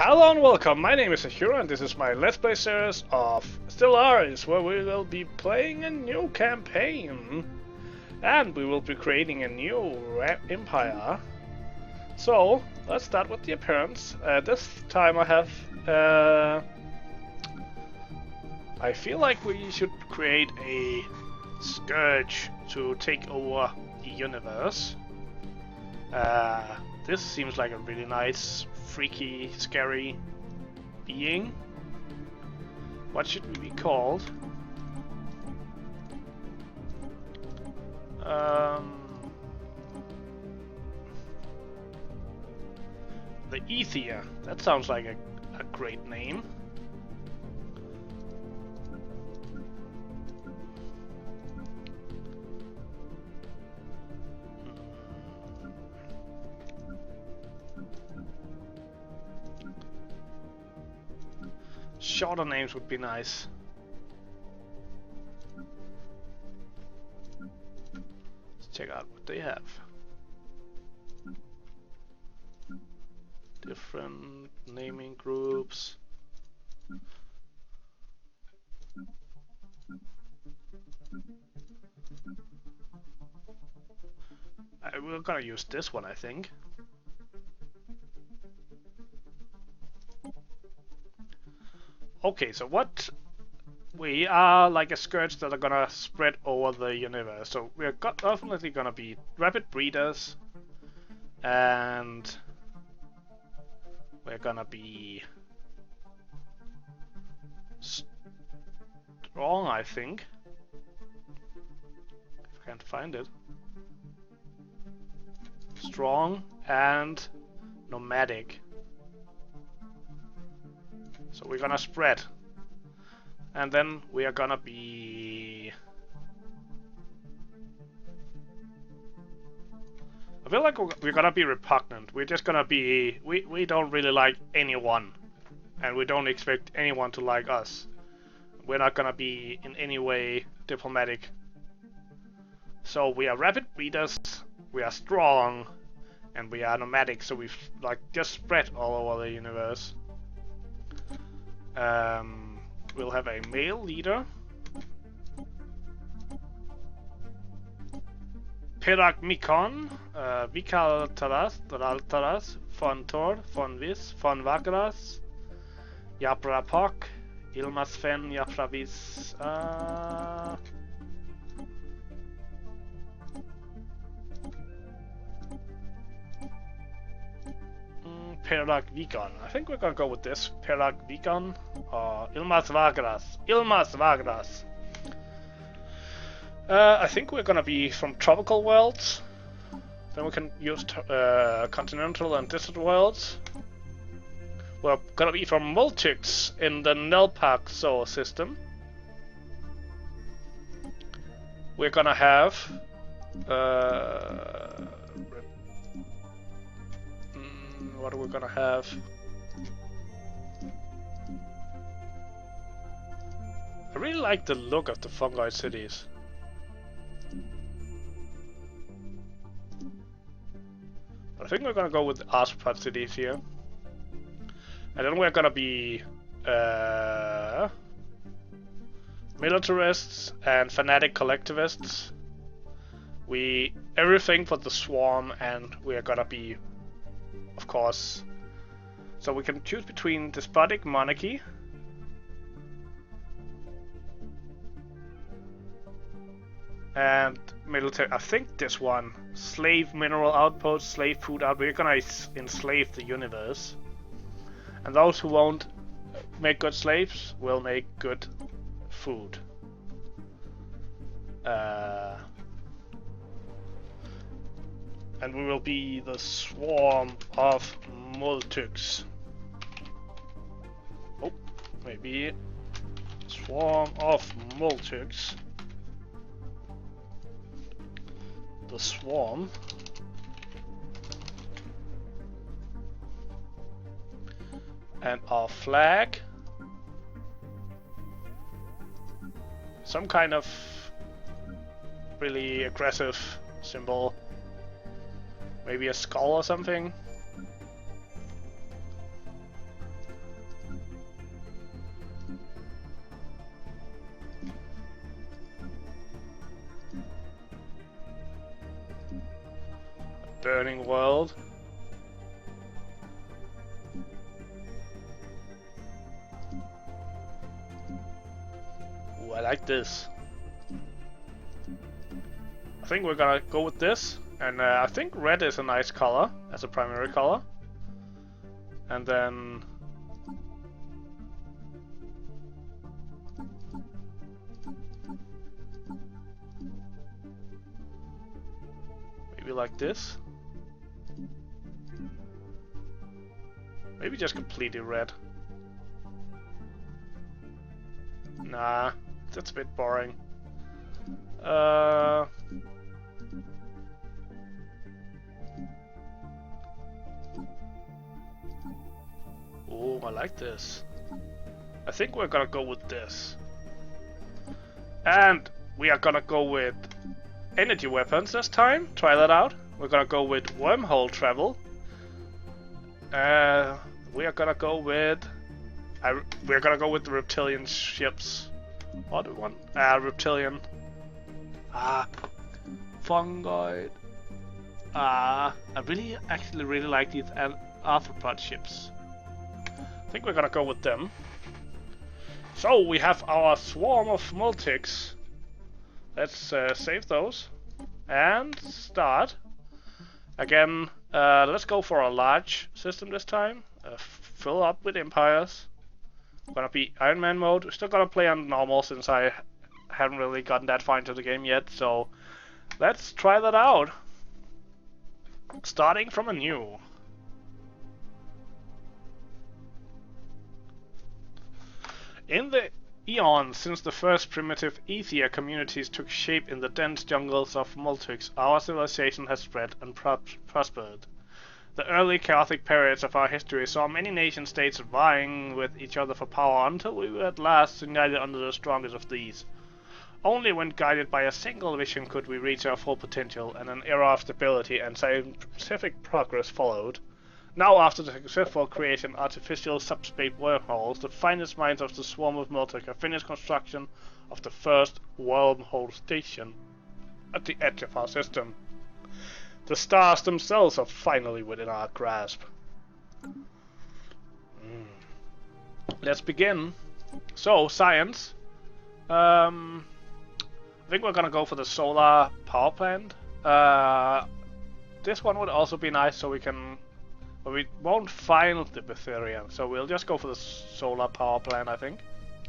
Hello and welcome, my name is Ahura and this is my Let's Play series of Stellaris, where we will be playing a new campaign. And we will be creating a new empire. So, let's start with the appearance. This time I have... I feel like we should create a scourge to take over the universe. This seems like a really nice, freaky, scary being. What should we be called? The Ether. That sounds like a great name. Shorter names would be nice. Let's check out what they have. Different naming groups. We're gonna use this one, I think. Okay, so what we are like a scourge that are gonna spread over the universe. So we're definitely gonna be rapid breeders, and we're gonna be strong, I think. If I can't find it. Strong and nomadic. So we're gonna spread, and then we are gonna be... I feel like we're gonna be repugnant. We're just gonna be... We don't really like anyone, and we don't expect anyone to like us. We're not gonna be in any way diplomatic. So we are rapid breeders, we are strong, and we are nomadic, so we've like just spread all over the universe. We'll have a male leader. Perak-Mikon, Vikal Taras, Taras, Von Tor, Von Vis, Von Vagras, Yaprapok, Ilmasfen, Yapravis, Perak-Vikon. I think we're gonna go with this. Perak-Vikon or Ilmas Vagras. Ilmas Vagras. I think we're gonna be from tropical worlds. Then we can use continental and desert worlds. We're gonna be from Multyx in the Nelpak solar system. We're gonna have what are we gonna have? I really like the look of the fungi cities. I think we're gonna go with the arthropod cities here. And then we're gonna be militarists and fanatic collectivists. Everything for the swarm, and we're gonna be, of course, so we can choose between despotic monarchy and military. I think this one, slave mineral outpost, slave food outpost. We're gonna enslave the universe, and those who won't make good slaves will make good food. And we will be the Swarm of Multyx. Oh, maybe Swarm of Multyx. The Swarm. And our flag. Some kind of really aggressive symbol. Maybe a skull or something. Burning world. Ooh, I like this. I think we're gonna go with this, and I think red is a nice color as a primary color. And then maybe like this. Maybe just completely red. Nah, that's a bit boring. Oh, I like this. I think we're gonna go with this. And we are gonna go with energy weapons this time. Try that out. We're gonna go with wormhole travel. We are gonna go with the reptilian ships. What do we want? Reptilian. Fungoid. I actually really like these arthropod ships. I think we're gonna go with them. So we have our Swarm of Multyx. Let's save those and start. Again, let's go for a large system this time. Fill up with empires. Gonna be Iron Man mode. We're still gonna play on normal since I haven't really gotten that far into the game yet. So let's try that out. Starting from anew. In the eons since the first primitive Aether communities took shape in the dense jungles of Multyx, our civilization has spread and prospered. The early chaotic periods of our history saw many nation-states vying with each other for power until we were at last united under the strongest of these. Only when guided by a single vision could we reach our full potential, and an era of stability and scientific progress followed. Now, after the successful creation of artificial subspace wormholes, the finest minds of the Swarm of Multyx have finished construction of the first wormhole station at the edge of our system. The stars themselves are finally within our grasp. Let's begin. So, science. I think we're gonna go for the solar power plant. This one would also be nice, so we can. But we won't find the Betharian, so we'll just go for the solar power plant, I think.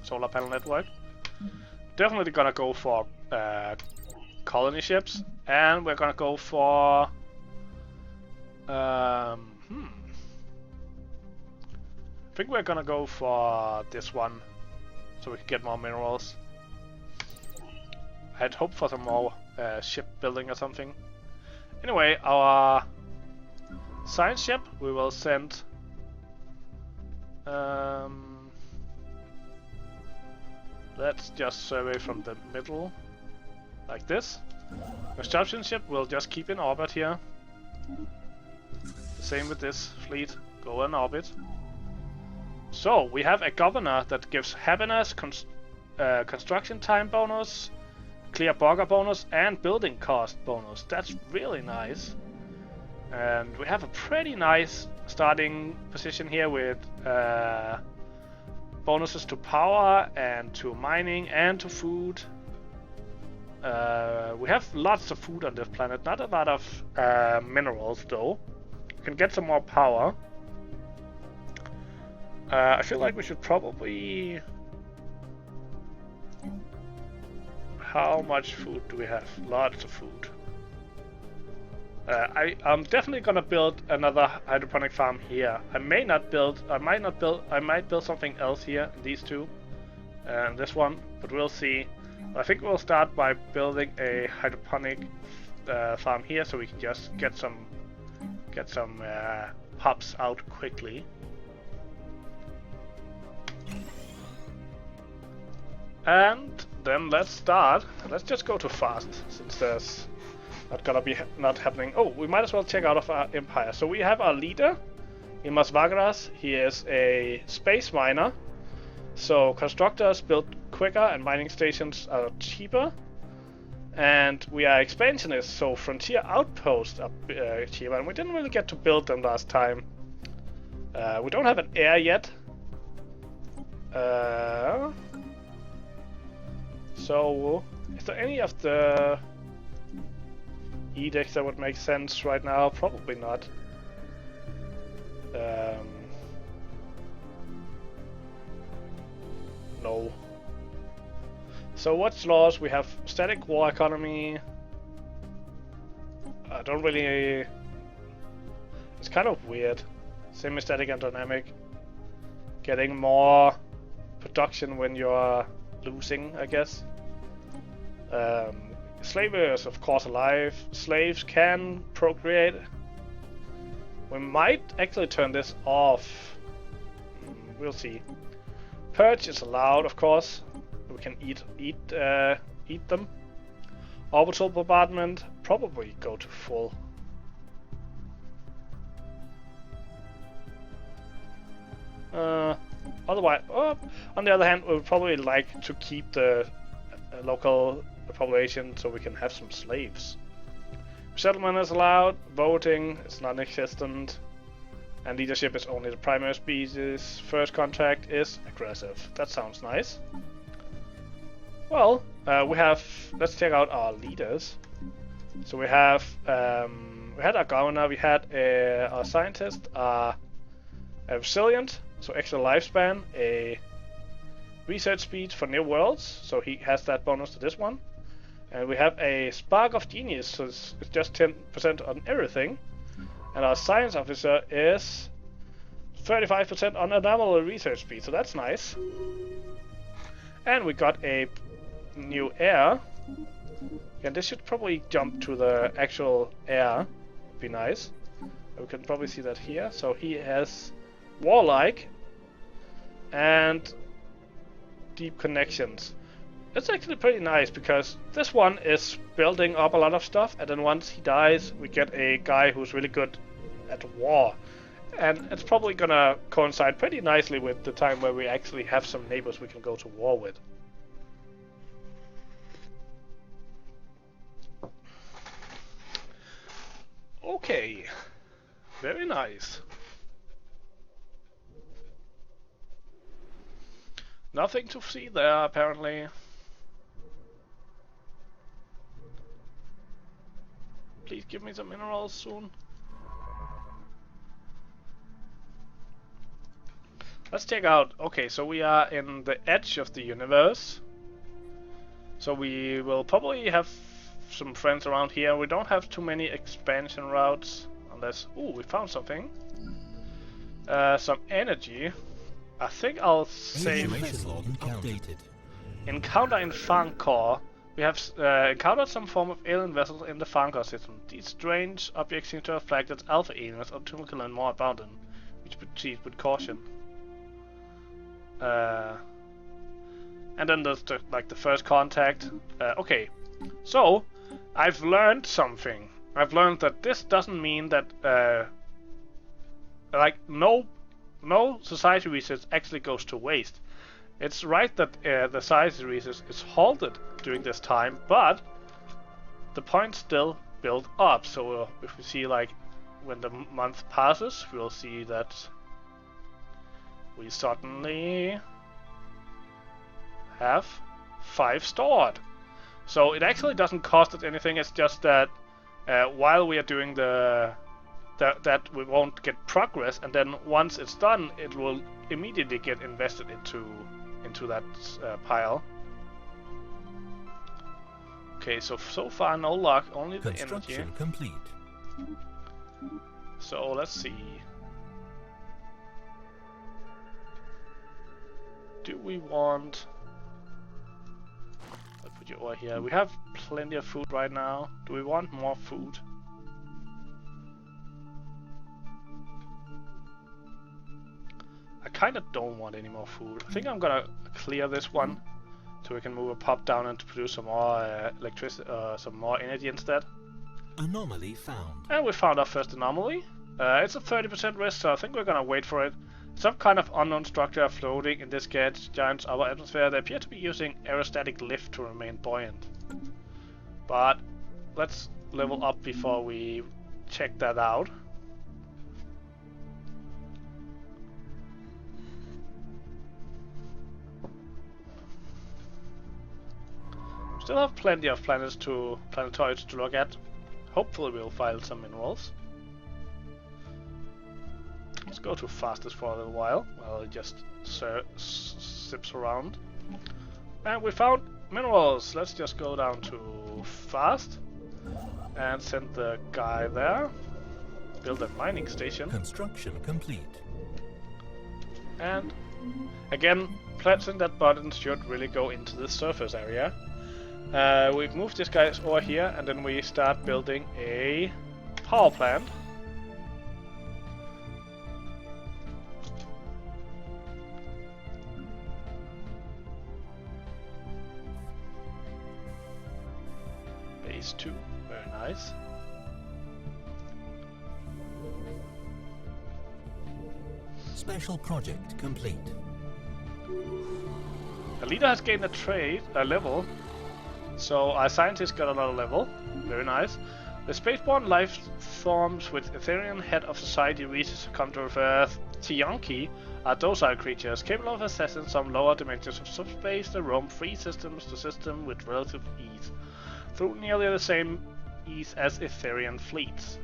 Solar panel network. Definitely gonna go for colony ships, and we're gonna go for I think we're gonna go for this one, so we can get more minerals. I had hoped for some more shipbuilding or something. Anyway, our science ship we will send let's just survey from the middle like this. Construction ship will just keep in orbit here. The same with this fleet, go in orbit. So we have a governor that gives happiness, construction time bonus, clear burger bonus, and building cost bonus. That's really nice. And we have a pretty nice starting position here with bonuses to power and to mining and to food. We have lots of food on this planet, not a lot of minerals though. We can get some more power. I feel like we should probably... How much food do we have? Lots of food. I'm definitely gonna build another hydroponic farm here. I might build something else here, these two, and this one, but we'll see. I think we'll start by building a hydroponic farm here, so we can just get some hops out quickly. And then let's start. Let's just go to fast, since there's not happening. Oh, we might as well check out of our empire. So we have our leader, Imas Vagras. He is a space miner. So constructors build quicker and mining stations are cheaper. And we are expansionists, so frontier outposts are cheaper, and we didn't really get to build them last time. We don't have an heir yet. So, is there any of the edicts that would make sense right now? Probably not. No. So what's laws? We have static war economy. I don't really... It's kind of weird. Semi-static and dynamic. Getting more production when you're losing, I guess. Slavery is of course alive. Slaves can procreate. We might actually turn this off. We'll see. Purge is allowed, of course. We can eat them. Orbital bombardment, probably go to full. Otherwise, on the other hand, we would probably like to keep the local population so we can have some slaves. Settlement is allowed, voting is non-existent, and leadership is only the primary species. First contract is aggressive. That sounds nice. Well, we have. Let's check out our leaders. So we have. We had our governor. We had our scientist. A resilient, so extra lifespan. A research speed for new worlds, so he has that bonus to this one. And we have a spark of genius, so it's just 10% on everything. And our science officer is 35% on anomaly research speed, so that's nice. And we got a new heir. And this should probably jump to the actual heir. Would be nice. We can probably see that here. So he has warlike and deep connections. It's actually pretty nice because this one is building up a lot of stuff, and then once he dies, we get a guy who's really good at war. And it's probably gonna coincide pretty nicely with the time where we actually have some neighbors we can go to war with. Okay, very nice. Nothing to see there, apparently. Please give me some minerals soon. Let's check out. Okay, so we are in the edge of the universe. So we will probably have some friends around here. We don't have too many expansion routes. Unless... Ooh, we found something. Some energy. I think I'll save... Encounter in Fancor. We have encountered some form of alien vessels in the Fancor system. These strange objects seem to reflect that alpha aliens are typically and more abundant, which proceed with caution. And then there's the first contact. Okay, so I've learned something. I've learned that this doesn't mean that no society research actually goes to waste. It's right that the society research is halted during this time, but the points still build up. So if we see when the month passes, we'll see that we suddenly have 5 stored. So it actually doesn't cost us anything. It's just that while we are doing that we won't get progress, and then once it's done, it will immediately get invested into that pile. Okay, so far no luck, only the energy. Construction complete. So let's see. Do we want... I'll put you over here. We have plenty of food right now. Do we want more food? I kind of don't want any more food. I think I'm gonna clear this one so we can move a pop down and to produce some more electricity, some more energy instead. Anomaly found. And we found our first anomaly. It's a 30% risk, so I think we're gonna wait for it. Some kind of unknown structure floating in this gas giant's upper atmosphere. They appear to be using aerostatic lift to remain buoyant. But let's level up before we check that out. Still have plenty of planetoids to look at. Hopefully we'll find some minerals. Let's go to fastest for a little while it just zips around. And we found minerals. Let's just go down to fast and send the guy there. Build a mining station. Construction complete. And again, pressing that button should really go into the surface area. We've moved these guys over here, and then we start building a power plant. Base 2, very nice. Special project complete. The leader has gained a level, so our scientist got another level. Very nice. The spaceborne life forms with Etherean head of society reaches come to Earth Tiyanki are docile creatures capable of accessing some lower dimensions of subspace that roam free systems to system with relative ease, through nearly the same ease as Etherean fleets.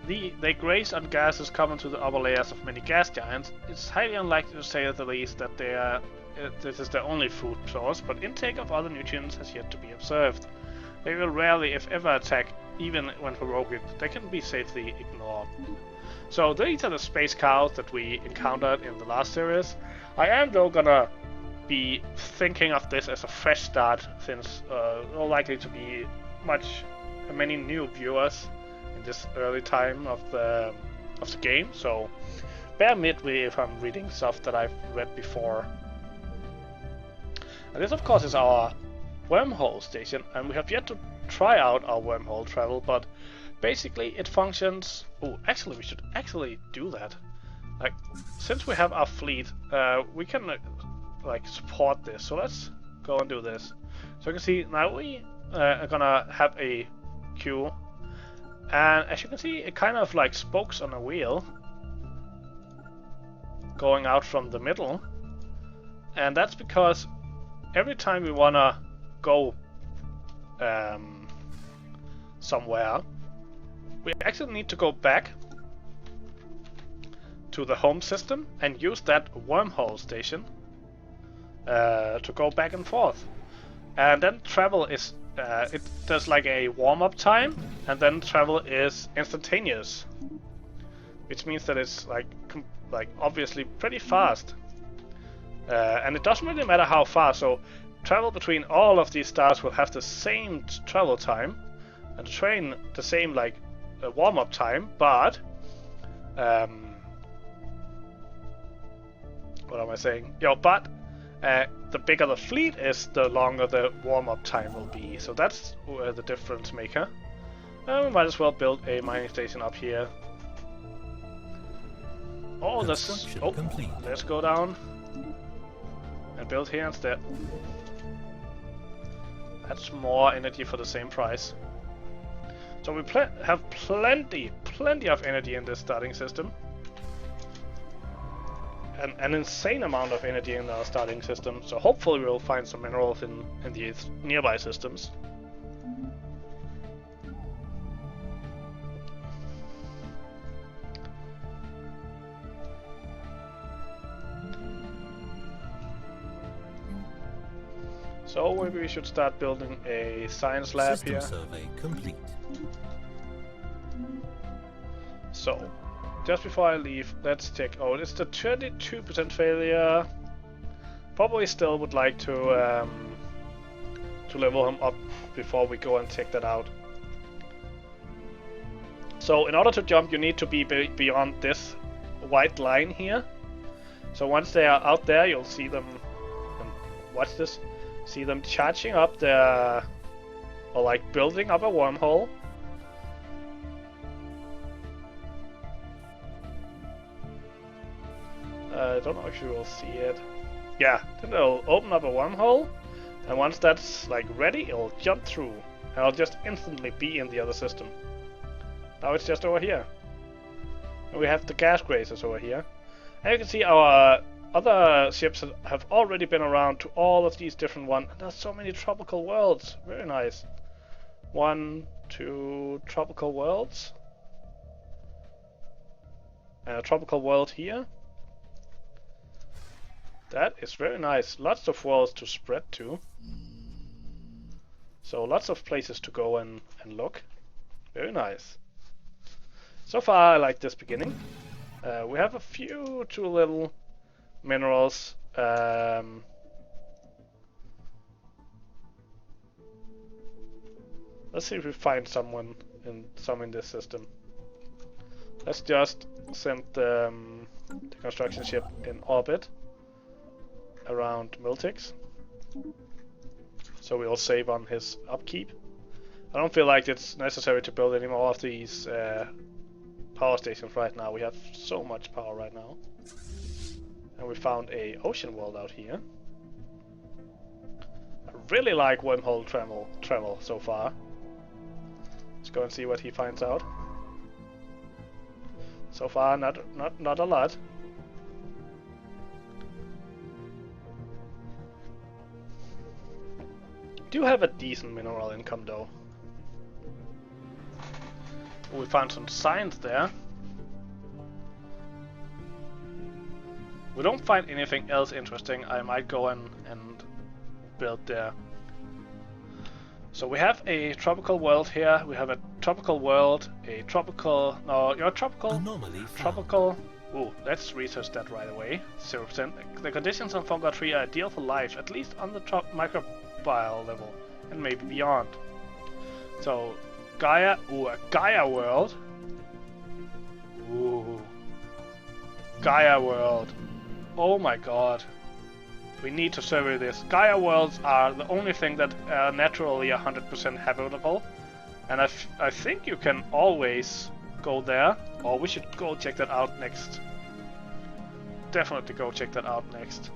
They graze on gases common to the upper layers of many gas giants. It's highly unlikely, to say the least, that this is their only food source, but intake of other nutrients has yet to be observed. They will rarely, if ever, attack, even when provoked. They can be safely ignored. So these are the space cows that we encountered in the last series. I am though gonna be thinking of this as a fresh start, since there are likely to be many new viewers in this early time of the game. So bear with me if I'm reading stuff that I've read before. And this, of course, is our wormhole station, and we have yet to try out our wormhole travel, but basically it functions... Oh, actually, we should actually do that. Like, since we have our fleet, we can like support this. So let's go and do this. So you can see now we are gonna have a queue, and as you can see, it kind of like spokes on a wheel going out from the middle, and that's because every time we wanna go somewhere, we actually need to go back to the home system and use that wormhole station to go back and forth. And then travel is there's like a warm-up time, and then travel is instantaneous, which means that it's like obviously pretty fast. And it doesn't really matter how far, so travel between all of these stars will have the same travel time, and the train the same like warm-up time, but what am I saying? But the bigger the fleet is, the longer the warm-up time will be. So that's the difference maker. We might as well build a mining station up here. Oh, complete. Let's go down and build here instead. That's more energy for the same price. So we have plenty of energy in this starting system. An insane amount of energy in our starting system. So hopefully we'll find some minerals in these nearby systems. So maybe we should start building a science lab System here. survey complete. So, just before I leave, let's check. Oh, it's the 22% failure. Probably still would like to level him up before we go and check that out. So, in order to jump, you need to be beyond this white line here. So once they are out there, you'll see them. Watch this. See them charging up their, or like building up a wormhole. I don't know if you will see it. Yeah, then it'll open up a wormhole, and once that's like ready, it'll jump through, and I'll just instantly be in the other system. Now it's just over here. And we have the gas grazers over here. And you can see our other ships have already been around to all of these different ones. And there's so many tropical worlds. Very nice. 1, 2 tropical worlds. And a tropical world here. That is very nice. Lots of worlds to spread to. So lots of places to go and look. Very nice. So far I like this beginning. We have a few too little minerals. Let's see if we find some in this system. Let's just send the construction ship in orbit around Multyx, so we'll save on his upkeep. I don't feel like it's necessary to build any more of these power stations right now. We have so much power right now. And we found a ocean world out here. I really like wormhole travel so far. Let's go and see what he finds out. So far, not a lot. Do have a decent mineral income though. We found some science there. We don't find anything else interesting. I might go and build there. So we have a tropical world here. We have a tropical world, a tropical... No, you're tropical... Anomaly tropical... Ooh, let's research that right away. 0%. The conditions on Funga 3 are ideal for life, at least on the microbial level, and maybe beyond. So, Gaia... Ooh, a Gaia world. Ooh. Gaia world. Oh my god. We need to survey this. Gaia worlds are the only thing that are naturally 100% habitable. And I think you can always go there. Or we should go check that out next. Definitely go check that out next.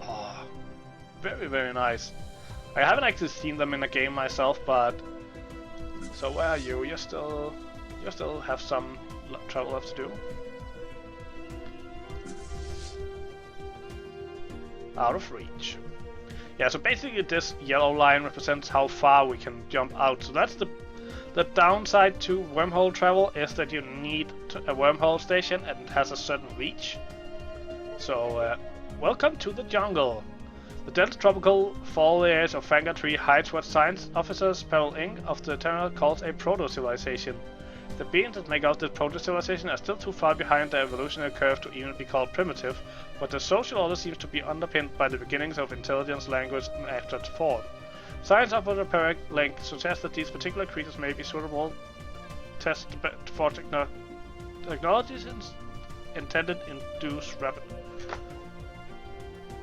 Oh, very, very nice. I haven't actually seen them in a game myself, but... So where are you? You still have some travel left to do. Out of reach. Yeah, so basically this yellow line represents how far we can jump out. So that's the downside to wormhole travel, is that you need a wormhole station and it has a certain reach. So, welcome to the jungle. The dense tropical foliage of Fanga Tree hides what science officers Peril Inc. of the Terminal calls a proto-civilization. The beings that make out this proto-civilization are still too far behind the evolutionary curve to even be called primitive, but the social order seems to be underpinned by the beginnings of intelligence, language, and abstract thought. Science officer Peril Inc. suggests that these particular creatures may be suitable test for technologies intended induce rapid.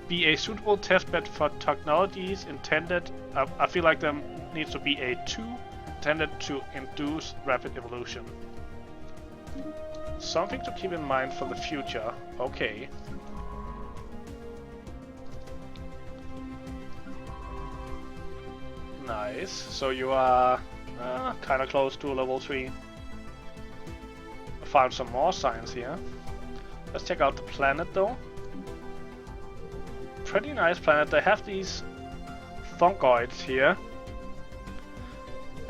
Be a suitable testbed for technologies intended. I feel like there needs to be a 2 intended to induce rapid evolution. Something to keep in mind for the future. Okay. Nice. So you are kind of close to level 3. I found some more science here. Let's check out the planet though. Pretty nice planet. They have these fungoids here.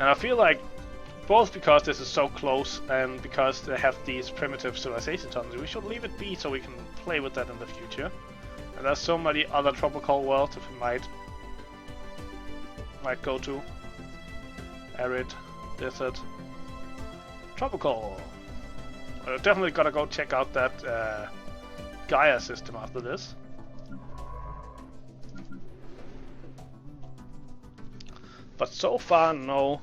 And I feel like, both because this is so close and because they have these primitive civilizations on it, we should leave it be so we can play with that in the future. And there's so many other tropical worlds that we might go to. Arid, desert, tropical. We're definitely gonna go check out that Gaia system after this. But so far, no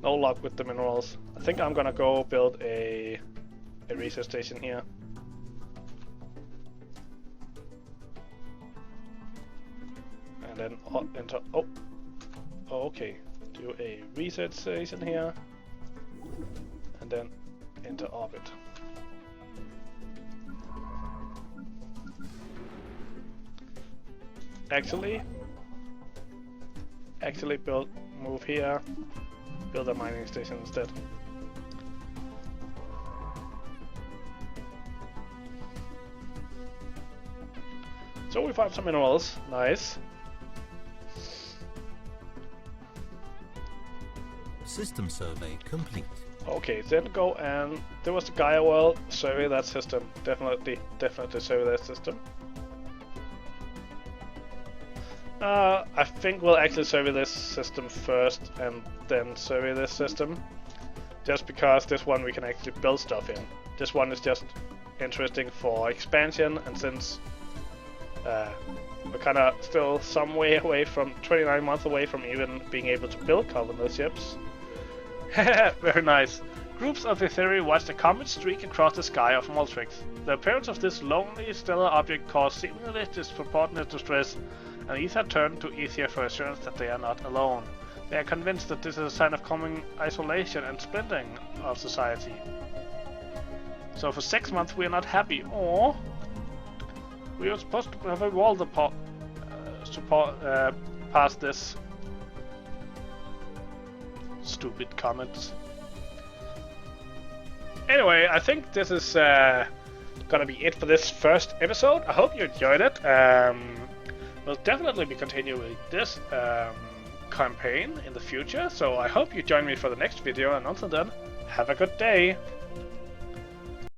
luck with the minerals. I think I'm gonna go build a research station here. And then enter. Oh, okay. Do a research station here, and then enter orbit. Actually, actually move here, build a mining station instead. So we found some minerals, nice. System survey complete. Okay, then go and there was the Gaia world, survey that system. Definitely survey that system. I think we'll actually survey this system first and then survey this system. Just because this one we can actually build stuff in. This one is just interesting for expansion, and since we're kinda still some way away from 29 months away from even being able to build colonial ships. Very nice. Groups of therefor watched a comet streak across the sky of Multyx. The appearance of this lonely stellar object caused seemingly disproportionate distress, and Ether turned to Ether for assurance that they are not alone. They are convinced that this is a sign of coming isolation and splintering of society. So for 6 months we are not happy. Or we are supposed to have a wall past this. Stupid comments. Anyway, I think this is gonna be it for this first episode. I hope you enjoyed it. We'll definitely be continuing this campaign in the future, so I hope you join me for the next video, and until then, have a good day!